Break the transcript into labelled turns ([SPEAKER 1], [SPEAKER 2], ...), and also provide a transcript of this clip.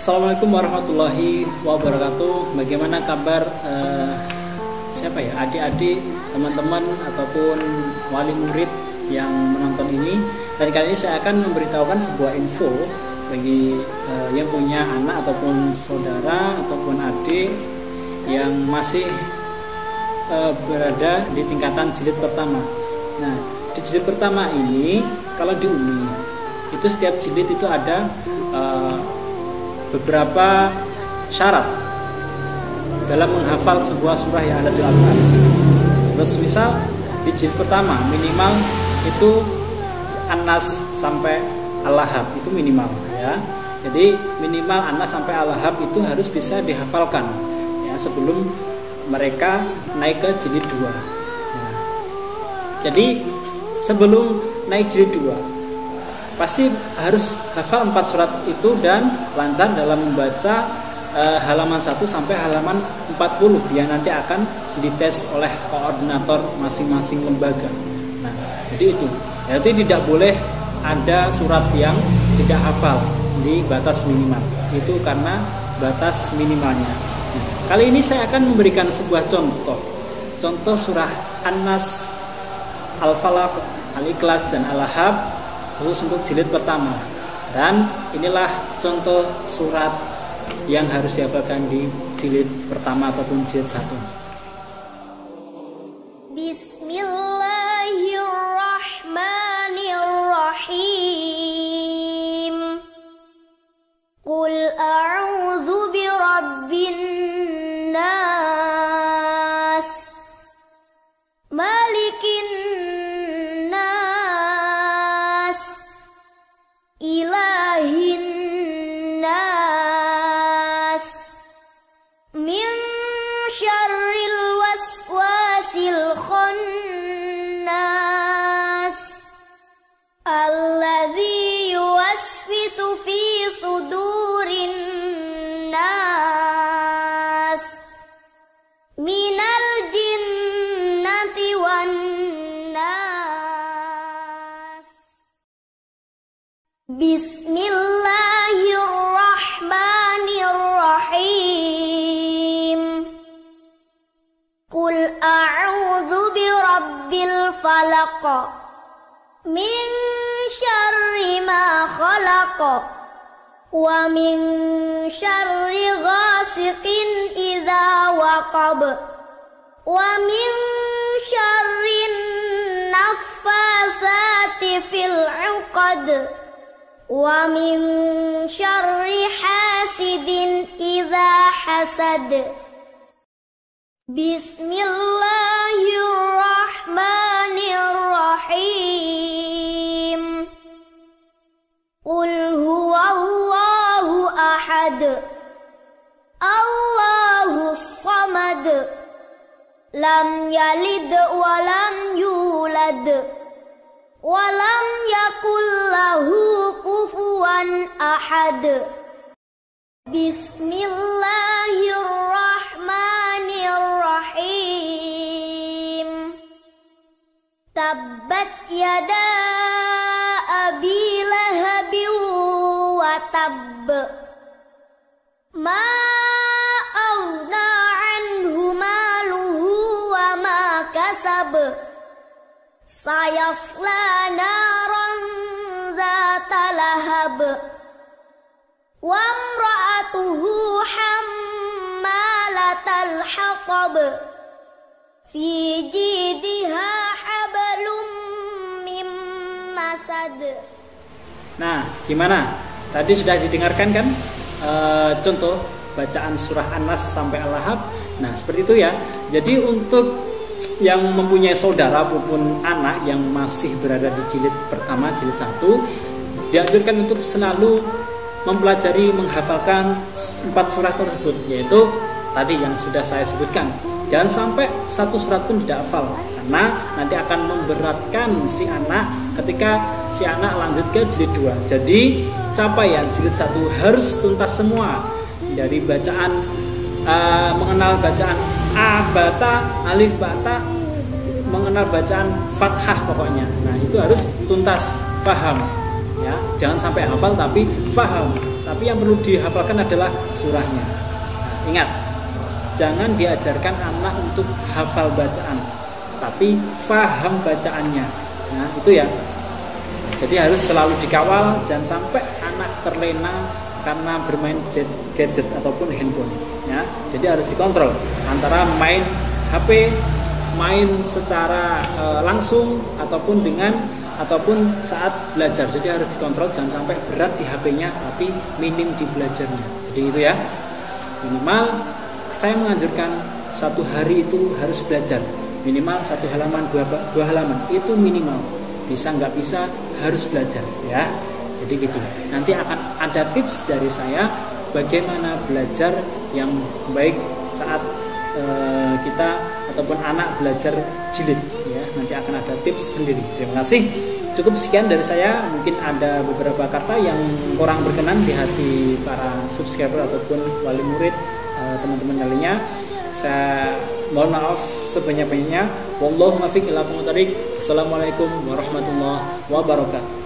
[SPEAKER 1] Assalamualaikum warahmatullahi wabarakatuh. Bagaimana kabar adik-adik, teman-teman ataupun wali murid yang menonton ini? Dan kali ini saya akan memberitahukan sebuah info bagi yang punya anak ataupun saudara ataupun adik yang masih berada di tingkatan jilid pertama. Nah, di jilid pertama ini kalau di Umi itu setiap jilid itu ada beberapa syarat dalam menghafal sebuah surah yang ada di Al-Quran. Terus misal di jilid pertama minimal itu An-Nas sampai Al-Lahab itu minimal ya. Jadi minimal An-Nas sampai Al-Lahab itu harus bisa dihafalkan ya sebelum mereka naik ke jilid 2. Nah, jadi sebelum naik jilid 2 pasti harus hafal 4 surat itu dan lancar dalam membaca halaman 1 sampai halaman 40 yang nanti akan dites oleh koordinator masing-masing lembaga. Nah, jadi itu. Jadi tidak boleh ada surat yang tidak hafal di batas minimal. Itu karena batas minimalnya. Nah, kali ini saya akan memberikan sebuah contoh. Contoh surah An-Nas, Al-Falaq, Al-Ikhlas dan Al-Lahab khusus untuk jilid pertama. Dan inilah contoh surat yang harus dihafalkan di jilid pertama ataupun jilid 1.
[SPEAKER 2] Bismillahirrahmanirrahim. Qul a'udzu birabbin nas, malikin nas, ilahin nas, min syarril waswasil khannas, alladzi yuwaswisu fi sudurin nas, minal jinnati wan nas. Bismillahirrahmanirrahim. Qul a'udzu birabbil falaq, min syarri ma khalaq, wa min syarri ghasiqin idza waqab, wa min syarri naffatsati fil 'uqad, wa min syarri hasidin idza hasad. Bismillahirrahmanirrahim. Qul huwallahu ahad, Allahus samad, lam yalid wa lam yulad, wa lam yakul lahu kufuwan ahad. Bismillahirrahmanirrahim. Tabbat yada abi lahabin wa tabb, ma aghna anhu maluhu wa ma kasab, sayasla naran dzata lahab, wa imra'atuhu hammalatal hatab, fi jidha hablum mim masad.
[SPEAKER 1] Nah, gimana? Tadi sudah didengarkan kan contoh bacaan surah An-Nas sampai Al-Lahab. Nah, seperti itu ya. Jadi untuk yang mempunyai saudara maupun anak yang masih berada di jilid pertama, jilid 1, dianjurkan untuk selalu mempelajari, menghafalkan 4 surat tersebut, yaitu tadi yang sudah saya sebutkan. Jangan sampai satu surat pun tidak hafal, karena nanti akan memberatkan si anak ketika si anak lanjut ke jilid 2. Jadi capaian jilid 1 harus tuntas semua, dari bacaan mengenal bacaan A, bata, alif, bata, mengenal bacaan fathah pokoknya. Nah, itu harus tuntas, paham ya. Jangan sampai hafal tapi paham. tapi yang perlu dihafalkan adalah surahnya. Ingat, jangan diajarkan anak untuk hafal bacaan, tapi faham bacaannya. Nah, itu ya. Jadi harus selalu dikawal, jangan sampai anak terlena karena bermain gadget ataupun handphone. Ya, jadi harus dikontrol antara main HP, main secara langsung ataupun saat belajar. Jadi harus dikontrol, jangan sampai berat di HP-nya tapi minim di belajarnya. Jadi itu ya. Minimal saya menganjurkan 1 hari itu harus belajar. Minimal 1 halaman, 2 halaman itu minimal. Bisa nggak bisa harus belajar ya. Jadi gitu. Nanti akan ada tips dari saya bagaimana belajar yang baik saat kita ataupun anak belajar jilid ya. Nanti akan ada tips sendiri. Terima kasih. Cukup sekian dari saya. Mungkin ada beberapa kata yang kurang berkenan di hati para subscriber ataupun wali murid teman-teman lainnya. Saya mohon maaf sebanyak-banyaknya. Wallahu muwaffiq ila aqwamit thoriq. Assalamualaikum warahmatullahi wabarakatuh.